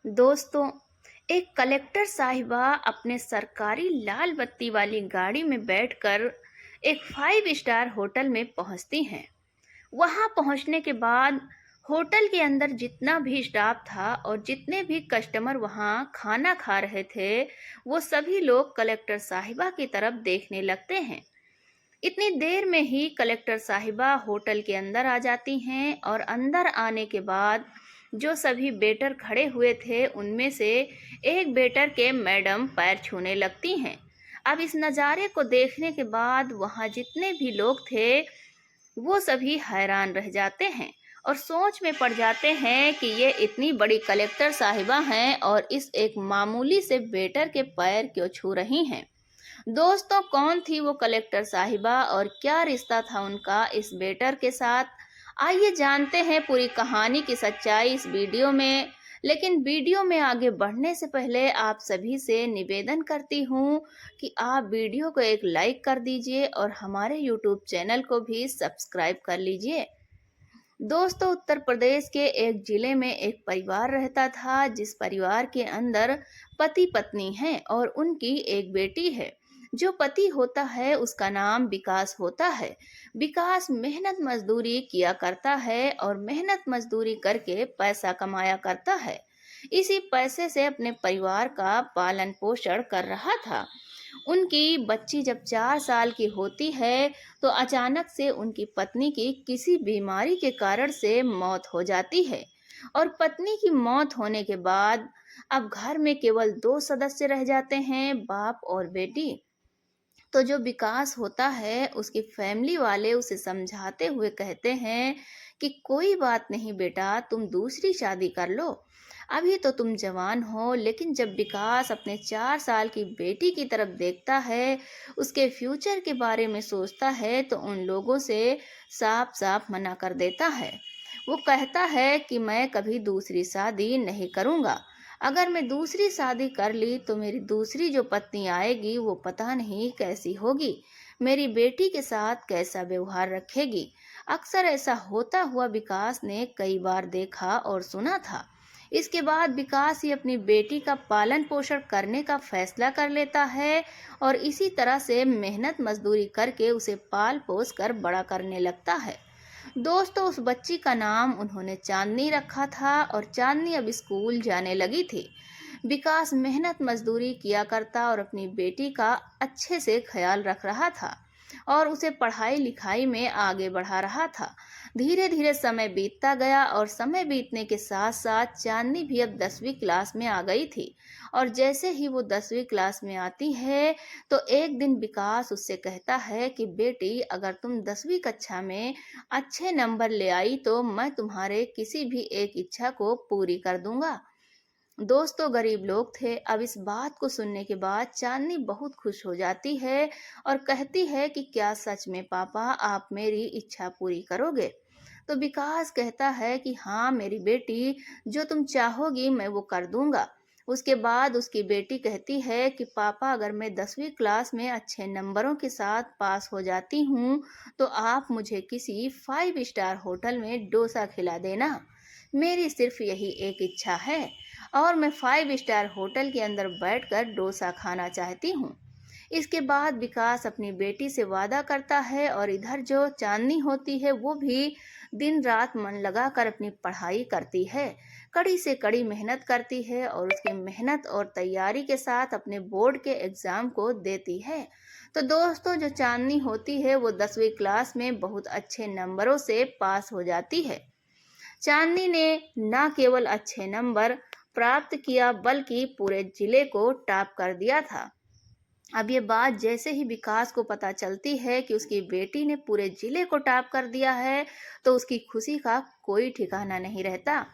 दोस्तों, एक कलेक्टर साहिबा अपने सरकारी लाल बत्ती वाली गाड़ी में बैठकर एक 5 स्टार होटल में पहुंचती हैं। वहां पहुंचने के बाद होटल के अंदर जितना भी स्टाफ था और जितने भी कस्टमर वहां खाना खा रहे थे, वो सभी लोग कलेक्टर साहिबा की तरफ देखने लगते हैं। इतनी देर में ही कलेक्टर साहिबा होटल के अंदर आ जाती हैं और अंदर आने के बाद जो सभी वेटर खड़े हुए थे उनमें से एक वेटर के मैडम पैर छूने लगती हैं। अब इस नज़ारे को देखने के बाद वहाँ जितने भी लोग थे वो सभी हैरान रह जाते हैं और सोच में पड़ जाते हैं कि ये इतनी बड़ी कलेक्टर साहिबा हैं और इस एक मामूली से वेटर के पैर क्यों छू रही हैं। दोस्तों, कौन थी वो कलेक्टर साहिबा और क्या रिश्ता था उनका इस बेटर के साथ? आइए जानते हैं पूरी कहानी की सच्चाई इस वीडियो में। लेकिन वीडियो में आगे बढ़ने से पहले आप सभी से निवेदन करती हूँ कि आप वीडियो को एक लाइक कर दीजिए और हमारे यूट्यूब चैनल को भी सब्सक्राइब कर लीजिए। दोस्तों, उत्तर प्रदेश के एक जिले में एक परिवार रहता था जिस परिवार के अंदर पति पत्नी हैं और उनकी एक बेटी है। जो पति होता है उसका नाम विकास होता है। विकास मेहनत मजदूरी किया करता है और मेहनत मजदूरी करके पैसा कमाया करता है। इसी पैसे से अपने परिवार का पालन पोषण कर रहा था। उनकी बच्ची जब 4 साल की होती है तो अचानक से उनकी पत्नी की किसी बीमारी के कारण से मौत हो जाती है। और पत्नी की मौत होने के बाद अब घर में केवल 2 सदस्य रह जाते हैं, बाप और बेटी। तो जो विकास होता है उसकी फैमिली वाले उसे समझाते हुए कहते हैं कि कोई बात नहीं बेटा, तुम दूसरी शादी कर लो, अभी तो तुम जवान हो। लेकिन जब विकास अपने 4 साल की बेटी की तरफ देखता है, उसके फ्यूचर के बारे में सोचता है, तो उन लोगों से साफ साफ मना कर देता है। वो कहता है कि मैं कभी दूसरी शादी नहीं करूँगा। अगर मैं दूसरी शादी कर ली तो मेरी दूसरी जो पत्नी आएगी वो पता नहीं कैसी होगी, मेरी बेटी के साथ कैसा व्यवहार रखेगी। अक्सर ऐसा होता हुआ विकास ने कई बार देखा और सुना था। इसके बाद विकास ही अपनी बेटी का पालन पोषण करने का फैसला कर लेता है और इसी तरह से मेहनत मजदूरी करके उसे पाल पोस कर बड़ा करने लगता है। दोस्तों, उस बच्ची का नाम उन्होंने चांदनी रखा था और चांदनी अब स्कूल जाने लगी थी। विकास मेहनत मजदूरी किया करता और अपनी बेटी का अच्छे से ख्याल रख रहा था और उसे पढ़ाई लिखाई में आगे बढ़ा रहा था। धीरे धीरे समय बीतता गया और समय बीतने के साथ साथ चांदनी भी अब 10वीं क्लास में आ गई थी। और जैसे ही वो 10वीं क्लास में आती है तो एक दिन विकास उससे कहता है कि बेटी, अगर तुम 10वीं कक्षा में अच्छे नंबर ले आई तो मैं तुम्हारे किसी भी एक इच्छा को पूरी कर दूंगा। दोस्तों, गरीब लोग थे। अब इस बात को सुनने के बाद चांदनी बहुत खुश हो जाती है और कहती है कि क्या सच में पापा आप मेरी इच्छा पूरी करोगे? तो विकास कहता है कि हाँ मेरी बेटी, जो तुम चाहोगी मैं वो कर दूंगा। उसके बाद उसकी बेटी कहती है कि पापा, अगर मैं 10वीं क्लास में अच्छे नंबरों के साथ पास हो जाती हूँ तो आप मुझे किसी 5 स्टार होटल में डोसा खिला देना। मेरी सिर्फ यही एक इच्छा है और मैं 5 स्टार होटल के अंदर बैठकर डोसा खाना चाहती हूँ। इसके बाद विकास अपनी बेटी से वादा करता है और इधर जो चांदनी होती है वो भी दिन रात मन लगाकर अपनी पढ़ाई करती है, कड़ी से कड़ी मेहनत करती है और उसकी मेहनत और तैयारी के साथ अपने बोर्ड के एग्जाम को देती है। तो दोस्तों, जो चांदनी होती है वो 10वीं क्लास में बहुत अच्छे नंबरों से पास हो जाती है। चांदनी ने न केवल अच्छे नंबर प्राप्त किया बल्कि पूरे जिले को टॉप कर दिया था। अब ये बात जैसे ही विकास को पता चलती है कि उसकी बेटी ने पूरे जिले को टॉप कर दिया है तो उसकी खुशी का कोई ठिकाना नहीं रहता।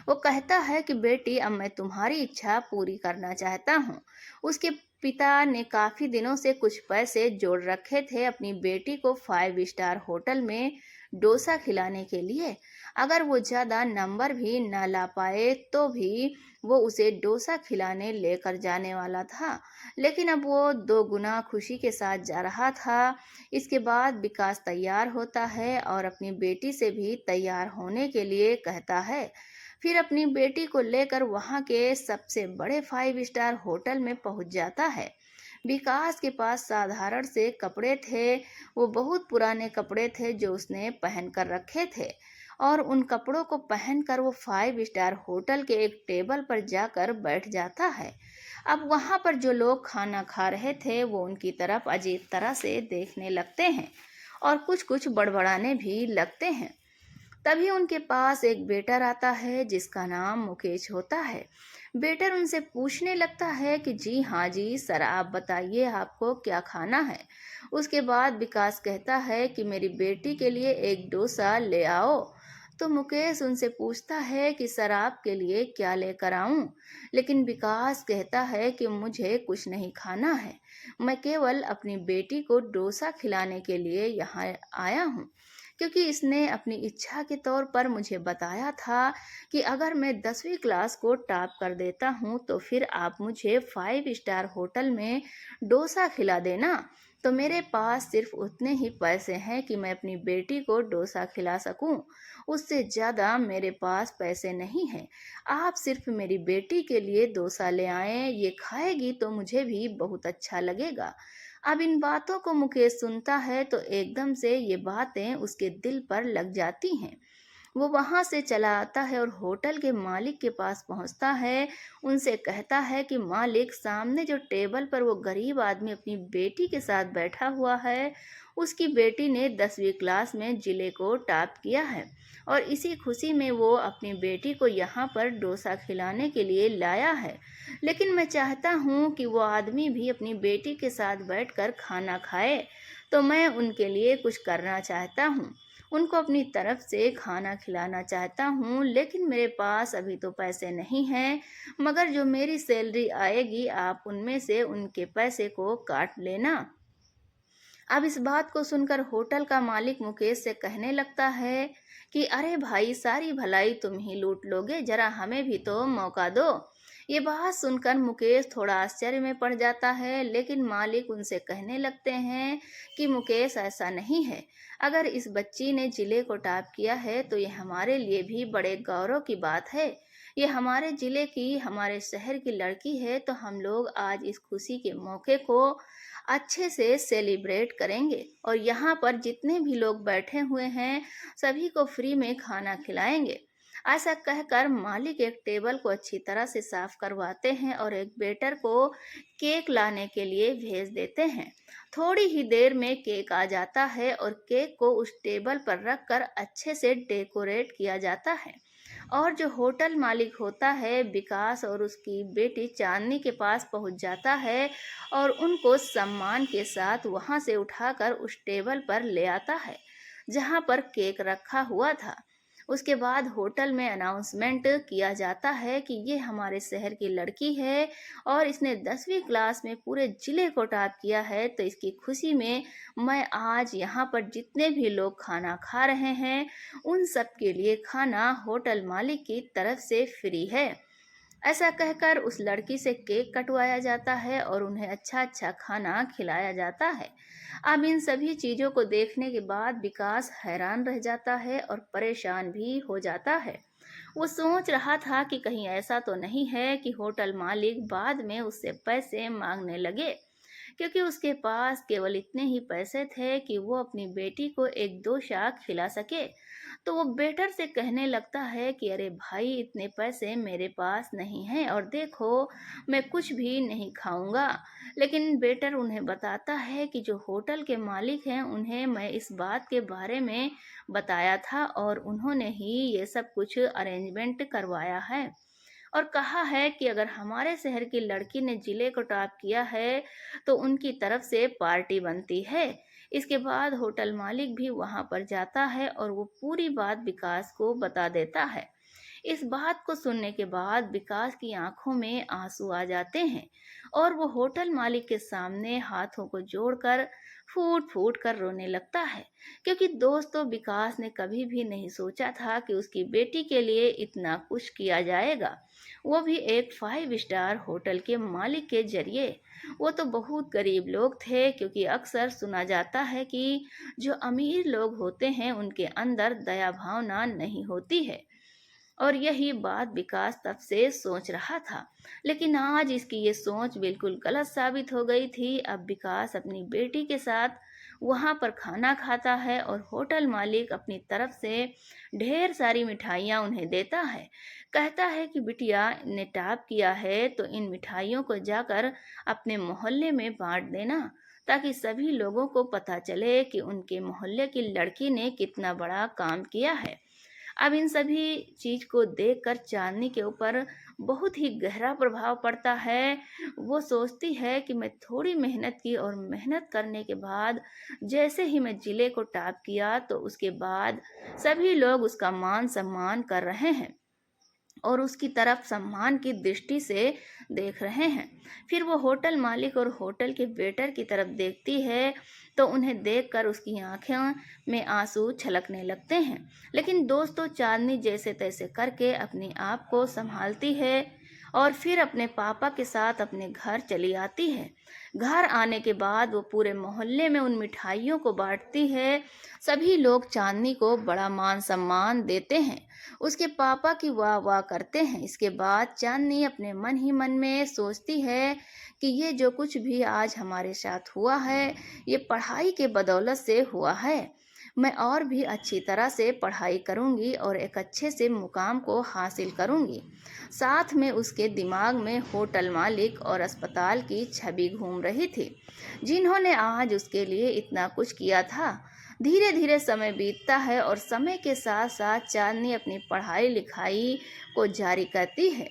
वो कहता है कि बेटी, अब मैं तुम्हारी इच्छा पूरी करना चाहता हूँ। उसके पिता ने काफी दिनों से कुछ पैसे जोड़ रखे थे अपनी बेटी को 5 स्टार होटल में डोसा खिलाने के लिए। अगर वो ज्यादा नंबर भी न ला पाए तो भी वो उसे डोसा खिलाने लेकर जाने वाला था। लेकिन अब वो 2 गुना खुशी के साथ जा रहा था। इसके बाद विकास तैयार होता है और अपनी बेटी से भी तैयार होने के लिए कहता है। फिर अपनी बेटी को लेकर वहाँ के सबसे बड़े 5 स्टार होटल में पहुँच जाता है। विकास के पास साधारण से कपड़े थे, वो बहुत पुराने कपड़े थे जो उसने पहन कर रखे थे, और उन कपड़ों को पहनकर वो 5 स्टार होटल के एक टेबल पर जाकर बैठ जाता है। अब वहाँ पर जो लोग खाना खा रहे थे वो उनकी तरफ अजीब तरह से देखने लगते हैं और कुछ कुछ बड़बड़ाने भी लगते हैं। तभी उनके पास एक वेटर आता है जिसका नाम मुकेश होता है। वेटर उनसे पूछने लगता है कि जी हाँ जी सर, आप बताइए आपको क्या खाना है। उसके बाद विकास कहता है कि मेरी बेटी के लिए एक डोसा ले आओ। तो मुकेश उनसे पूछता है कि सर आपके लिए क्या लेकर आऊं, लेकिन विकास कहता है कि मुझे कुछ नहीं खाना है, मैं केवल अपनी बेटी को डोसा खिलाने के लिए यहाँ आया हूँ, क्योंकि इसने अपनी इच्छा के तौर पर मुझे बताया था कि अगर मैं 10वीं क्लास को टॉप कर देता हूँ तो फिर आप मुझे 5 स्टार होटल में डोसा खिला देना। तो मेरे पास सिर्फ उतने ही पैसे हैं कि मैं अपनी बेटी को डोसा खिला सकूं, उससे ज़्यादा मेरे पास पैसे नहीं हैं। आप सिर्फ मेरी बेटी के लिए डोसा ले आएं, ये खाएगी तो मुझे भी बहुत अच्छा लगेगा। अब इन बातों को मुकेश सुनता है तो एकदम से ये बातें उसके दिल पर लग जाती हैं। वो वहाँ से चला आता है और होटल के मालिक के पास पहुँचता है। उनसे कहता है कि मालिक, सामने जो टेबल पर वो गरीब आदमी अपनी बेटी के साथ बैठा हुआ है, उसकी बेटी ने 10वीं क्लास में जिले को टॉप किया है, और इसी खुशी में वो अपनी बेटी को यहाँ पर डोसा खिलाने के लिए लाया है। लेकिन मैं चाहता हूँ कि वो आदमी भी अपनी बेटी के साथ बैठकर खाना खाए, तो मैं उनके लिए कुछ करना चाहता हूँ, उनको अपनी तरफ से खाना खिलाना चाहता हूँ, लेकिन मेरे पास अभी तो पैसे नहीं हैं, मगर जो मेरी सैलरी आएगी आप उनमें से उनके पैसे को काट लेना। अब इस बात को सुनकर होटल का मालिक मुकेश से कहने लगता है कि अरे भाई, सारी भलाई तुम ही लूट लोगे, जरा हमें भी तो मौका दो। ये बात सुनकर मुकेश थोड़ा आश्चर्य में पड़ जाता है, लेकिन मालिक उनसे कहने लगते हैं कि मुकेश, ऐसा नहीं है। अगर इस बच्ची ने जिले को टॉप किया है तो ये हमारे लिए भी बड़े गौरव की बात है। ये हमारे जिले की, हमारे शहर की लड़की है, तो हम लोग आज इस खुशी के मौके को अच्छे से सेलिब्रेट करेंगे, और यहाँ पर जितने भी लोग बैठे हुए हैं सभी को फ्री में खाना खिलाएंगे। ऐसा कहकर मालिक एक टेबल को अच्छी तरह से साफ करवाते हैं और एक वेटर को केक लाने के लिए भेज देते हैं। थोड़ी ही देर में केक आ जाता है और केक को उस टेबल पर रखकर अच्छे से डेकोरेट किया जाता है। और जो होटल मालिक होता है विकास और उसकी बेटी चांदनी के पास पहुंच जाता है और उनको सम्मान के साथ वहां से उठाकर उस टेबल पर ले आता है जहां पर केक रखा हुआ था। उसके बाद होटल में अनाउंसमेंट किया जाता है कि ये हमारे शहर की लड़की है और इसने 10वीं क्लास में पूरे जिले को टॉप किया है, तो इसकी खुशी में मैं आज यहाँ पर जितने भी लोग खाना खा रहे हैं उन सब के लिए खाना होटल मालिक की तरफ से फ्री है। ऐसा कहकर उस लड़की से केक कटवाया जाता है और उन्हें अच्छा अच्छा खाना खिलाया जाता है। अब इन सभी चीज़ों को देखने के बाद विकास हैरान रह जाता है और परेशान भी हो जाता है। वो सोच रहा था कि कहीं ऐसा तो नहीं है कि होटल मालिक बाद में उससे पैसे मांगने लगे, क्योंकि उसके पास केवल इतने ही पैसे थे कि वो अपनी बेटी को एक दो शाक खिला सके। तो वो बेटर से कहने लगता है कि अरे भाई, इतने पैसे मेरे पास नहीं हैं और देखो मैं कुछ भी नहीं खाऊंगा। लेकिन बेटर उन्हें बताता है कि जो होटल के मालिक हैं उन्हें मैं इस बात के बारे में बताया था और उन्होंने ही ये सब कुछ अरेंजमेंट करवाया है, और कहा है कि अगर हमारे शहर की लड़की ने जिले को टॉप किया है तो उनकी तरफ से पार्टी बनती है। इसके बाद होटल मालिक भी वहां पर जाता है और वो पूरी बात विकास को बता देता है। इस बात को सुनने के बाद विकास की आंखों में आंसू आ जाते हैं और वो होटल मालिक के सामने हाथों को जोड़कर फूट फूट कर रोने लगता है, क्योंकि दोस्तों विकास ने कभी भी नहीं सोचा था कि उसकी बेटी के लिए इतना कुछ किया जाएगा, वो भी एक 5 स्टार होटल के मालिक के जरिए। वो तो बहुत गरीब लोग थे, क्योंकि अक्सर सुना जाता है कि जो अमीर लोग होते हैं उनके अंदर दया भावना नहीं होती है। और यही बात विकास तब से सोच रहा था। लेकिन आज इसकी ये सोच बिल्कुल गलत साबित हो गई थी। अब विकास अपनी बेटी के साथ वहाँ पर खाना खाता है और होटल मालिक अपनी तरफ से ढेर सारी मिठाइयाँ उन्हें देता है। कहता है कि बिटिया ने टॉप किया है तो इन मिठाइयों को जाकर अपने मोहल्ले में बांट देना, ताकि सभी लोगों को पता चले कि उनके मोहल्ले की लड़की ने कितना बड़ा काम किया है। अब इन सभी चीज को देखकर चांदनी के ऊपर बहुत ही गहरा प्रभाव पड़ता है। वो सोचती है कि मैं थोड़ी मेहनत की और मेहनत करने के बाद जैसे ही मैं जिले को टॉप किया तो उसके बाद सभी लोग उसका मान सम्मान कर रहे हैं और उसकी तरफ सम्मान की दृष्टि से देख रहे हैं। फिर वो होटल मालिक और होटल के वेटर की तरफ देखती है तो उन्हें देखकर उसकी आंखों में आंसू छलकने लगते हैं। लेकिन दोस्तों, चांदनी जैसे तैसे करके अपने आप को संभालती है और फिर अपने पापा के साथ अपने घर चली आती है। घर आने के बाद वो पूरे मोहल्ले में उन मिठाइयों को बांटती है। सभी लोग चांदनी को बड़ा मान सम्मान देते हैं, उसके पापा की वाह वाह करते हैं। इसके बाद चांदनी अपने मन ही मन में सोचती है कि ये जो कुछ भी आज हमारे साथ हुआ है, ये पढ़ाई के बदौलत से हुआ है। मैं और भी अच्छी तरह से पढ़ाई करूंगी और एक अच्छे से मुकाम को हासिल करूंगी। साथ में उसके दिमाग में होटल मालिक और अस्पताल की छवि घूम रही थी, जिन्होंने आज उसके लिए इतना कुछ किया था। धीरे धीरे समय बीतता है और समय के साथ साथ चांदनी अपनी पढ़ाई लिखाई को जारी करती है।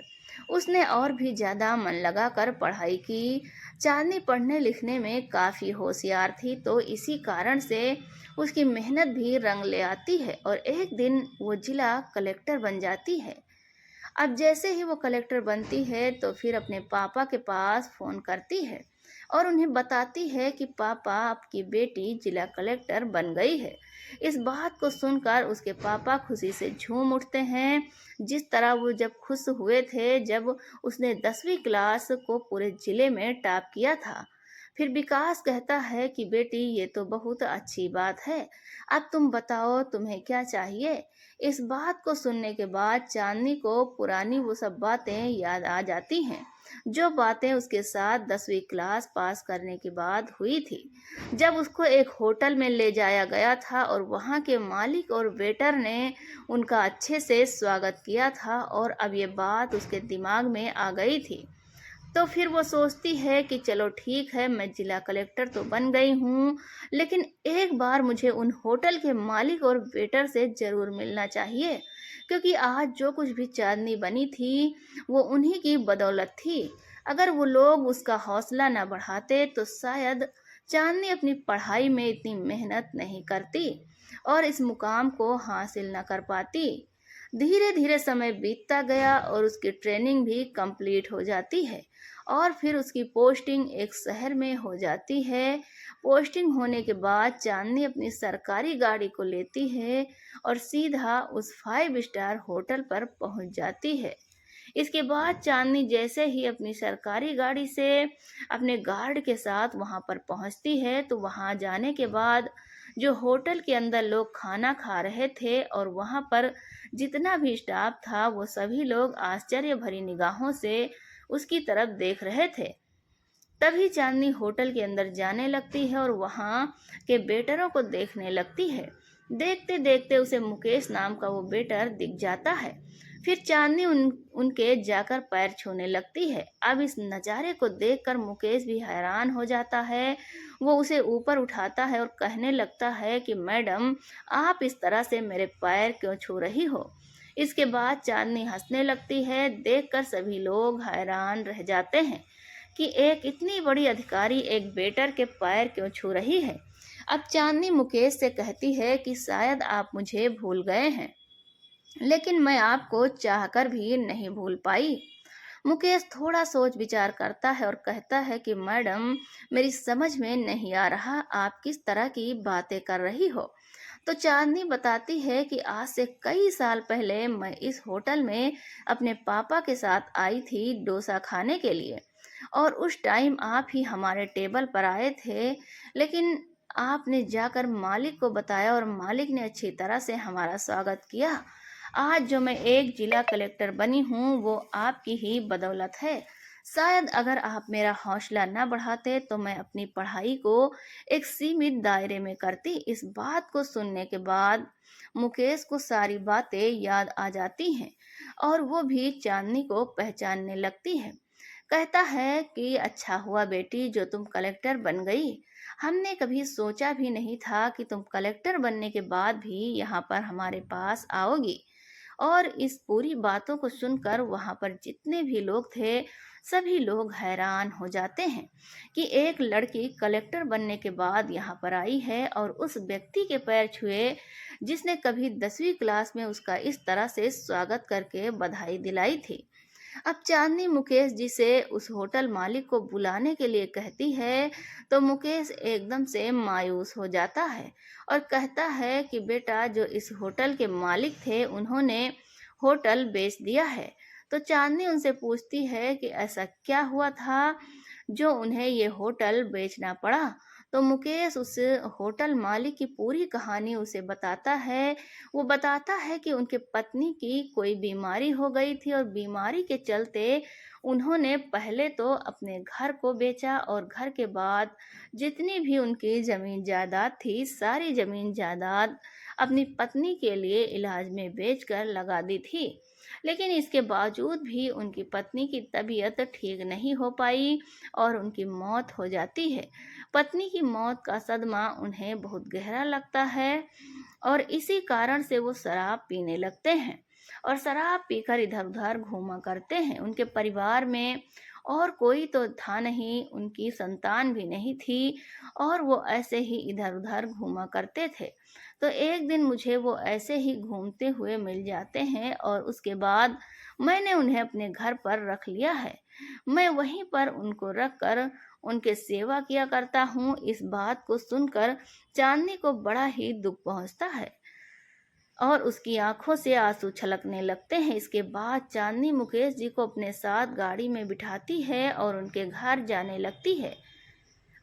उसने और भी ज़्यादा मन लगाकर पढ़ाई की। चांदनी पढ़ने लिखने में काफ़ी होशियार थी, तो इसी कारण से उसकी मेहनत भी रंग ले आती है और एक दिन वो जिला कलेक्टर बन जाती है। अब जैसे ही वो कलेक्टर बनती है तो फिर अपने पापा के पास फ़ोन करती है और उन्हें बताती है कि पापा, आपकी बेटी जिला कलेक्टर बन गई है। इस बात को सुनकर उसके पापा खुशी से झूम उठते हैं, जिस तरह वो जब खुश हुए थे जब उसने 10वीं क्लास को पूरे जिले में टॉप किया था। फिर विकास कहता है कि बेटी, ये तो बहुत अच्छी बात है, अब तुम बताओ तुम्हें क्या चाहिए। इस बात को सुनने के बाद चांदनी को पुरानी वो सब बातें याद आ जाती हैं, जो बातें उसके साथ 10वीं क्लास पास करने के बाद हुई थी, जब उसको एक होटल में ले जाया गया था और वहाँ के मालिक और वेटर ने उनका अच्छे से स्वागत किया था और अब ये बात उसके दिमाग में आ गई थी। तो फिर वो सोचती है कि चलो ठीक है, मैं जिला कलेक्टर तो बन गई हूँ, लेकिन एक बार मुझे उन होटल के मालिक और वेटर से ज़रूर मिलना चाहिए, क्योंकि आज जो कुछ भी चांदनी बनी थी वो उन्हीं की बदौलत थी। अगर वो लोग उसका हौसला न बढ़ाते तो शायद चांदनी अपनी पढ़ाई में इतनी मेहनत नहीं करती और इस मुकाम को हासिल न कर पाती। धीरे धीरे समय बीतता गया और उसकी ट्रेनिंग भी कंप्लीट हो जाती है और फिर उसकी पोस्टिंग एक शहर में हो जाती है। पोस्टिंग होने के बाद चांदनी अपनी सरकारी गाड़ी को लेती है और सीधा उस 5 स्टार होटल पर पहुंच जाती है। इसके बाद चांदनी जैसे ही अपनी सरकारी गाड़ी से अपने गार्ड के साथ वहां पर पहुंचती है तो वहां जाने के बाद जो होटल के अंदर लोग खाना खा रहे थे और वहां पर जितना भी स्टाफ था वो सभी लोग आश्चर्य भरी निगाहों से उसकी तरफ देख रहे थे। तभी चांदनी होटल के अंदर जाने लगती है और वहाँ के वेटरों को देखने लगती है। देखते देखते उसे मुकेश नाम का वो वेटर दिख जाता है। फिर चांदनी उनके जाकर पैर छूने लगती है। अब इस नज़ारे को देखकर मुकेश भी हैरान हो जाता है। वो उसे ऊपर उठाता है और कहने लगता है कि मैडम, आप इस तरह से मेरे पैर क्यों छू रही हो। इसके बाद चांदनी हंसने लगती है। देखकर सभी लोग हैरान रह जाते हैं कि एक इतनी बड़ी अधिकारी एक वेटर के पैर क्यों छू रही है। अब चांदनी मुकेश से कहती है कि शायद आप मुझे भूल गए हैं, लेकिन मैं आपको चाहकर भी नहीं भूल पाई। मुकेश थोड़ा सोच विचार करता है और कहता है कि मैडम, मेरी समझ में नहीं आ रहा आप किस तरह की बातें कर रही हो। तो चांदनी बताती है कि आज से कई साल पहले मैं इस होटल में अपने पापा के साथ आई थी डोसा खाने के लिए और उस टाइम आप ही हमारे टेबल पर आए थे, लेकिन आपने जाकर मालिक को बताया और मालिक ने अच्छी तरह से हमारा स्वागत किया। आज जो मैं एक जिला कलेक्टर बनी हूँ वो आपकी ही बदौलत है। शायद अगर आप मेरा हौसला न बढ़ाते तो मैं अपनी पढ़ाई को एक सीमित दायरे में करती। इस बात को सुनने के बाद मुकेश को सारी बातें याद आ जाती हैं और वो भी चांदनी को पहचानने लगती है। कहता है कि अच्छा हुआ बेटी जो तुम कलेक्टर बन गई। हमने कभी सोचा भी नहीं था कि तुम कलेक्टर बनने के बाद भी यहाँ पर हमारे पास आओगी। और इस पूरी बातों को सुनकर वहाँ पर जितने भी लोग थे, सभी लोग हैरान हो जाते हैं कि एक लड़की कलेक्टर बनने के बाद यहाँ पर आई है और उस व्यक्ति के पैर छुए जिसने कभी 10वीं क्लास में उसका इस तरह से स्वागत करके बधाई दिलाई थी। अब चांदनी मुकेश जी से उस होटल मालिक को बुलाने के लिए कहती है तो मुकेश एकदम से मायूस हो जाता है और कहता है कि बेटा जो इस होटल के मालिक थे उन्होंने होटल बेच दिया है। तो चांदनी उनसे पूछती है कि ऐसा क्या हुआ था जो उन्हें ये होटल बेचना पड़ा। तो मुकेश उस होटल मालिक की पूरी कहानी उसे बताता है। वो बताता है कि उनके पत्नी की कोई बीमारी हो गई थी और बीमारी के चलते उन्होंने पहले तो अपने घर को बेचा और घर के बाद जितनी भी उनकी ज़मीन जायदाद थी सारी ज़मीन जायदाद अपनी पत्नी के लिए इलाज में बेचकर लगा दी थी। लेकिन इसके बावजूद भी उनकी पत्नी की तबीयत ठीक नहीं हो पाई और उनकी मौत हो जाती है। पत्नी की मौत का सदमा उन्हें बहुत गहरा लगता है और इसी कारण से वो शराब पीने लगते हैं और शराब पीकर इधर-उधर घूमा करते हैं। उनके परिवार में और कोई तो था नहीं, उनकी संतान भी नहीं थी और वो ऐसे ही इधर-उधर घूमा करते थे। तो एक दिन मुझे वो ऐसे ही घूमते हुए मिल जाते हैं और उसके बाद मैंने उन्हें अपने घर पर रख लिया है। मैं वहीं पर उनको रख कर उनके सेवा किया करता हूँ। इस बात को सुनकर चांदनी को बड़ा ही दुख पहुँचता है और उसकी आंखों से आंसू छलकने लगते हैं। इसके बाद चांदनी मुकेश जी को अपने साथ गाड़ी में बिठाती है और उनके घर जाने लगती है।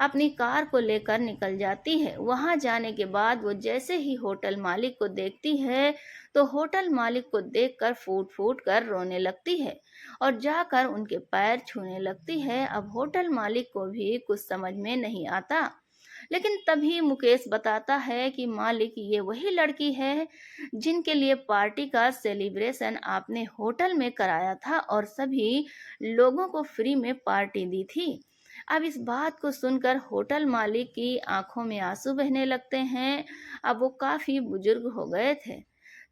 अपनी कार को लेकर निकल जाती है। वहां जाने के बाद वो जैसे ही होटल मालिक को देखती है तो होटल मालिक को देखकर फूट फूट कर रोने लगती है और जाकर उनके पैर छूने लगती है। अब होटल मालिक को भी कुछ समझ में नहीं आता, लेकिन तभी मुकेश बताता है कि मालिक ये वही लड़की है जिनके लिए पार्टी का सेलिब्रेशन आपने होटल में कराया था और सभी लोगों को फ्री में पार्टी दी थी। अब इस बात को सुनकर होटल मालिक की आंखों में आंसू बहने लगते हैं। अब वो काफी बुजुर्ग हो गए थे।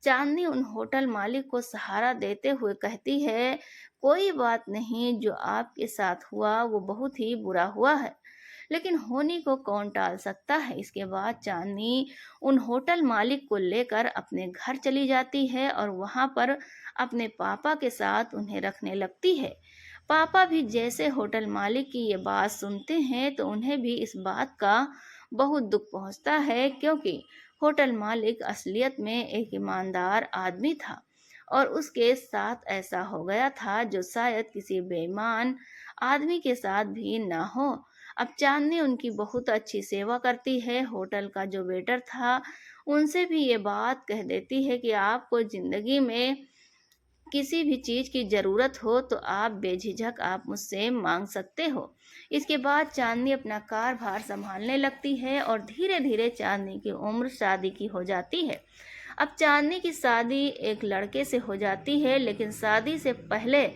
चांदनी उन होटल मालिक को सहारा देते हुए कहती है, कोई बात नहीं, जो आपके साथ हुआ वो बहुत ही बुरा हुआ है, लेकिन होनी को कौन टाल सकता है। इसके बाद चांदनी उन होटल मालिक को लेकर अपने घर चली जाती है और वहां पर अपने पापा के साथ उन्हें रखने लगती है। पापा भी जैसे होटल मालिक की ये बात सुनते हैं तो उन्हें भी इस बात का बहुत दुख पहुंचता है, क्योंकि होटल मालिक असलियत में एक ईमानदार आदमी था और उसके साथ ऐसा हो गया था जो शायद किसी बेईमान आदमी के साथ भी ना हो। अब चांदनी उनकी बहुत अच्छी सेवा करती है। होटल का जो वेटर था उनसे भी ये बात कह देती है कि आपको जिंदगी में किसी भी चीज की जरूरत हो तो आप बेझिझक आप मुझसे मांग सकते हो। इसके बाद चांदनी अपना कारभार संभालने लगती है और धीरे धीरे चांदनी की उम्र शादी की हो जाती है। अब चांदनी की शादी एक लड़के से हो जाती है, लेकिन शादी से पहले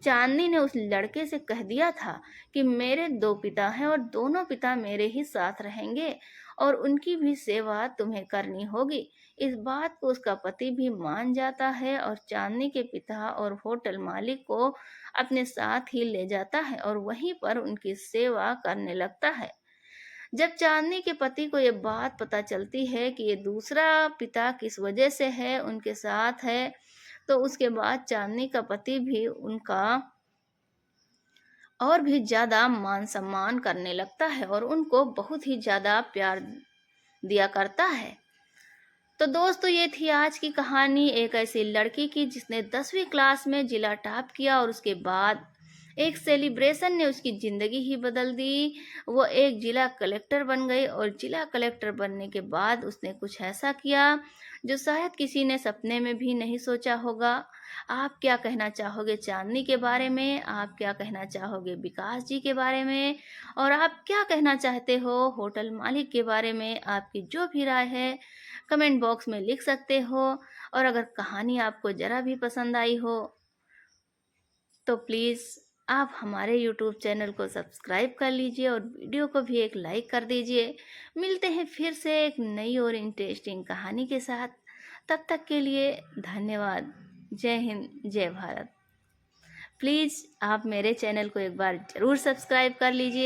चांदनी ने उस लड़के से कह दिया था कि मेरे दो पिता हैं और दोनों पिता मेरे ही साथ रहेंगे और उनकी भी सेवा तुम्हें करनी होगी। इस बात को उसका पति भी मान जाता है और चांदनी के पिता और होटल मालिक को अपने साथ ही ले जाता है और वहीं पर उनकी सेवा करने लगता है। जब चांदनी के पति को ये बात पता चलती है कि ये दूसरा पिता किस वजह से है उनके साथ है, तो उसके बाद चांदनी का पति भी उनका और भी ज्यादा मान सम्मान करने लगता है और उनको बहुत ही ज्यादा प्यार दिया करता है। तो दोस्तों ये थी आज की कहानी एक ऐसी लड़की की जिसने 10वीं क्लास में जिला टॉप किया और उसके बाद एक सेलिब्रेशन ने उसकी ज़िंदगी ही बदल दी। वो एक जिला कलेक्टर बन गई और जिला कलेक्टर बनने के बाद उसने कुछ ऐसा किया जो शायद किसी ने सपने में भी नहीं सोचा होगा। आप क्या कहना चाहोगे चांदनी के बारे में? आप क्या कहना चाहोगे विकास जी के बारे में? और आप क्या कहना चाहते हो होटल मालिक के बारे में? आपकी जो भी राय है कमेंट बॉक्स में लिख सकते हो। और अगर कहानी आपको ज़रा भी पसंद आई हो तो प्लीज़ आप हमारे यूट्यूब चैनल को सब्सक्राइब कर लीजिए और वीडियो को भी एक लाइक कर दीजिए। मिलते हैं फिर से एक नई और इंटरेस्टिंग कहानी के साथ। तब तक के लिए धन्यवाद। जय हिंद, जय भारत। प्लीज़ आप मेरे चैनल को एक बार ज़रूर सब्सक्राइब कर लीजिए।